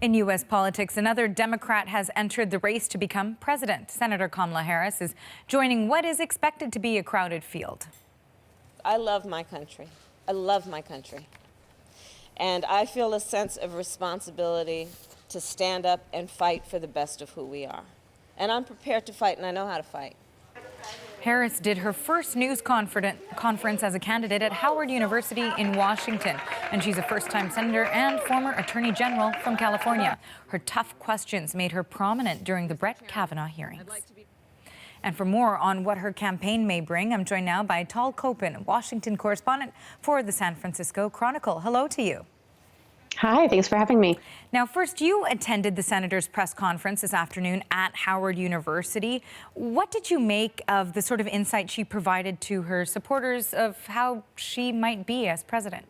In U.S. politics, another Democrat has entered the race to become president. Senator Kamala Harris is joining what is expected to be a crowded field. I love my country. I love my country. And I feel a sense of responsibility to stand up and fight for the best of who we are. And I'm prepared to fight, and I know how to fight. Harris did her first news conference as a candidate at Howard University in Washington, and she's a first-time senator and former attorney general from California. Her tough questions made her prominent during the Brett Kavanaugh hearings. And for more on what her campaign may bring, I'm joined now by Tal Kopin, Washington correspondent for the San Francisco Chronicle. Hello to you. Hi, thanks for having me. Now, first, you attended the senator's press conference this afternoon at Howard University. What did you make of the sort of insight she provided to her supporters of how she might be as president?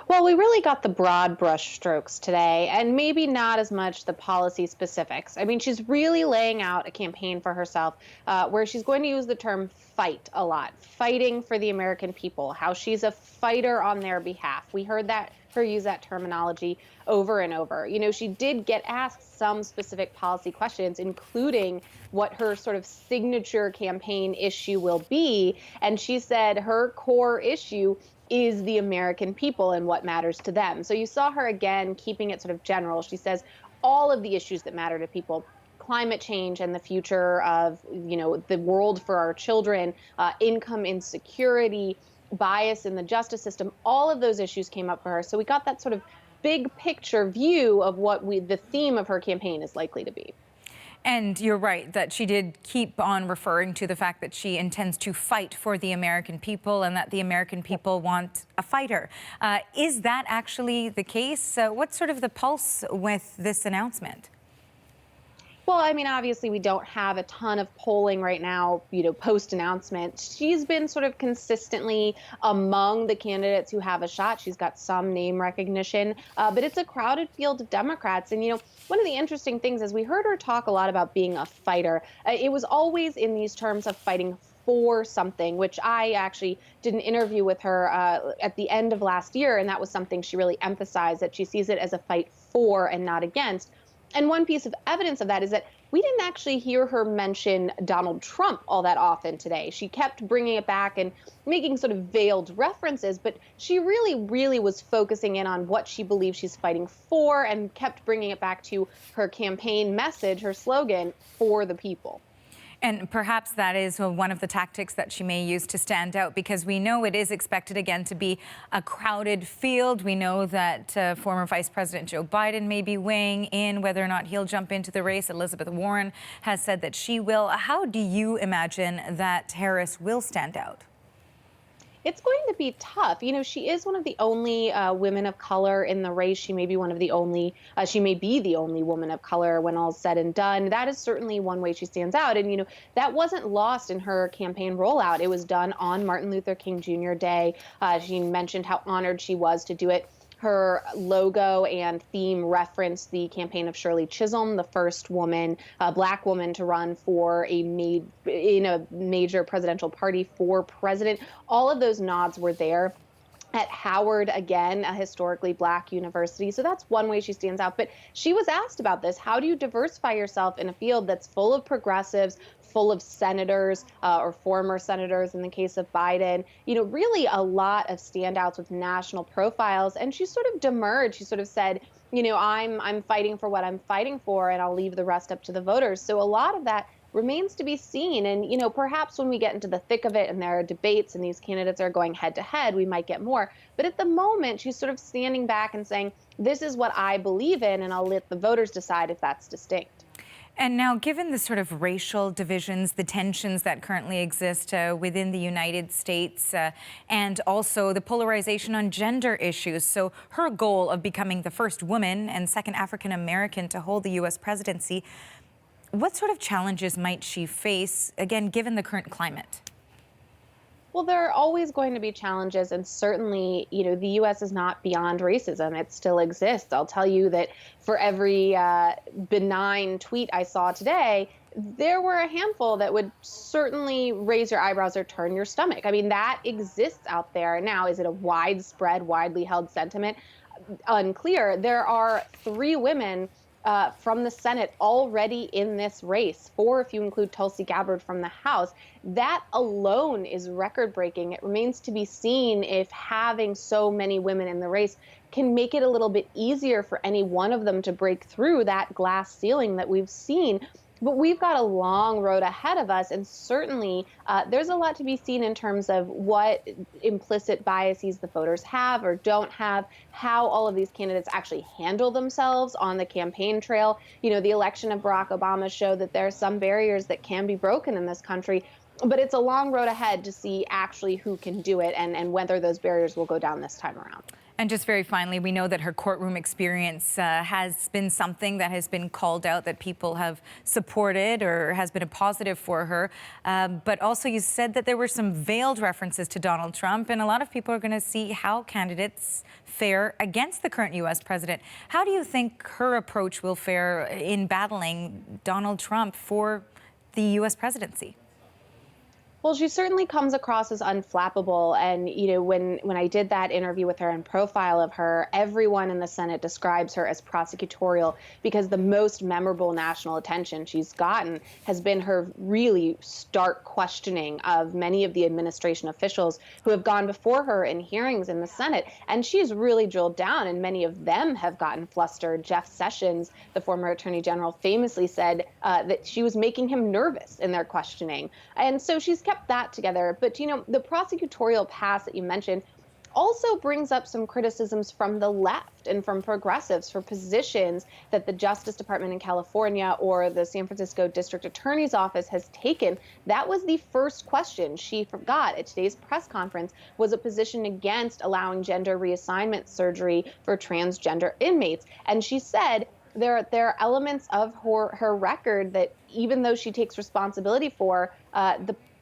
Well, we really got the broad brush strokes today, and maybe not as much the policy specifics. I mean, she's really laying out a campaign for herself where she's going to use the term fight a lot, fighting for the American people, how she's a fighter on their behalf. We heard her use that terminology over and over. You know, she did get asked some specific policy questions, including what her sort of signature campaign issue will be. And she said her core issue is the American people and what matters to them. So you saw her again keeping it sort of general. She says all of the issues that matter to people, climate change and the future of, the world for our children, income insecurity, bias in the justice system, all of those issues came up for her. So we got that sort of big picture view of what the theme of her campaign is likely to be. And you're right that she did keep on referring to the fact that she intends to fight for the American people and that the American people want a fighter. Is that actually the case? What's sort of the pulse with this announcement? Well, I mean, obviously, we don't have a ton of polling right now, post-announcement. She's been sort of consistently among the candidates who have a shot. She's got some name recognition, but it's a crowded field of Democrats. And, one of the interesting things is we heard her talk a lot about being a fighter. It was always in these terms of fighting for something, which I actually did an interview with her at the end of last year, and that was something she really emphasized, that she sees it as a fight for and not against. And one piece of evidence of that is that we didn't actually hear her mention Donald Trump all that often today. She kept bringing it back and making sort of veiled references, but she really was focusing in on what she believes she's fighting for and kept bringing it back to her campaign message, her slogan, for the people. And perhaps that is one of the tactics that she may use to stand out, because we know it is expected again to be a crowded field. We know that former Vice President Joe Biden may be weighing in whether or not he'll jump into the race. Elizabeth Warren has said that she will. How do you imagine that Harris will stand out? It's going to be tough. She is one of the only women of color in the race. She may be the only woman of color when all's said and done. That is certainly one way she stands out. And, that wasn't lost in her campaign rollout. It was done on Martin Luther King Jr. Day. She mentioned how honored she was to do it. Her logo and theme referenced the campaign of Shirley Chisholm, the first Black woman to run in a major presidential party for president. All of those nods were there. At Howard, again, a historically Black university. So that's one way she stands out. But she was asked about this. How do you diversify yourself in a field that's full of progressives, full of senators or former senators in the case of Biden? Really a lot of standouts with national profiles. And she sort of demurred. She sort of said, I'm fighting for what I'm fighting for, and I'll leave the rest up to the voters. So a lot of that remains to be seen. And, perhaps when we get into the thick of it and there are debates and these candidates are going head to head, we might get more. But at the moment, she's sort of standing back and saying, this is what I believe in, and I'll let the voters decide if that's distinct. And now, given the sort of racial divisions, the tensions that currently exist within the United States, and also the polarization on gender issues, so her goal of becoming the first woman and second African American to hold the U.S. presidency, what sort of challenges might she face, again, given the current climate? Well, there are always going to be challenges, and certainly, the U.S. is not beyond racism. It still exists. I'll tell you that for every benign tweet I saw today, there were a handful that would certainly raise your eyebrows or turn your stomach. I mean, that exists out there. Now, is it a widespread, widely held sentiment? unclear, there are 3 women from the Senate already in this race, 4 if you include Tulsi Gabbard from the House. That alone is record-breaking. It remains to be seen if having so many women in the race can make it a little bit easier for any one of them to break through that glass ceiling that we've seen. But we've got a long road ahead of us, and certainly there's a lot to be seen in terms of what implicit biases the voters have or don't have, how all of these candidates actually handle themselves on the campaign trail. You know, the election of Barack Obama showed that there are some barriers that can be broken in this country, but it's a long road ahead to see actually who can do it and whether those barriers will go down this time around. And just very finally, we know that her courtroom experience has been something that has been called out, that people have supported or has been a positive for her. But also you said that there were some veiled references to Donald Trump, and a lot of people are going to see how candidates fare against the current U.S. president. How do you think her approach will fare in battling Donald Trump for the U.S. presidency? Well, she certainly comes across as unflappable. And, you know, when I did that interview with her and profile of her, everyone in the Senate describes her as prosecutorial because the most memorable national attention she's gotten has been her really stark questioning of many of the administration officials who have gone before her in hearings in the Senate. And she's really drilled down, and many of them have gotten flustered. Jeff Sessions, the former attorney general, famously said that she was making him nervous in their questioning. And so she's kept that together. But, you know, the prosecutorial pass that you mentioned also brings up some criticisms from the left and from progressives for positions that the Justice Department in California or the San Francisco District Attorney's Office has taken. That was the first question she forgot at today's press conference, was a position against allowing gender reassignment surgery for transgender inmates. And she said there are elements of her record that, even though she takes responsibility for,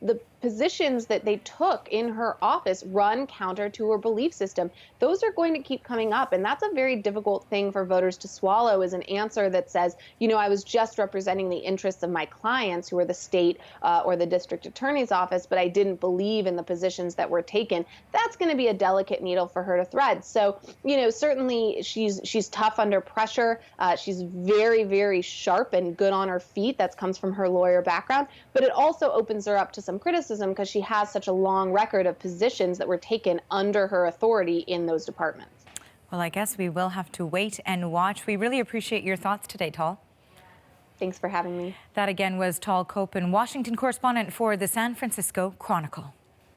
the positions that they took in her office run counter to her belief system. Those are going to keep coming up, and that's a very difficult thing for voters to swallow, as an answer that says, you know, I was just representing the interests of my clients who are the state or the district attorney's office, but I didn't believe in the positions that were taken. That's going to be a delicate needle for her to thread. So, you know, certainly she's tough under pressure. She's very, very sharp and good on her feet. That comes from her lawyer background, but it also opens her up to some criticism because she has such a long record of positions that were taken under her authority in those departments. Well, I guess we will have to wait and watch. We really appreciate your thoughts today, Tal. Thanks for having me. That again was Tal Copen, Washington correspondent for the San Francisco Chronicle.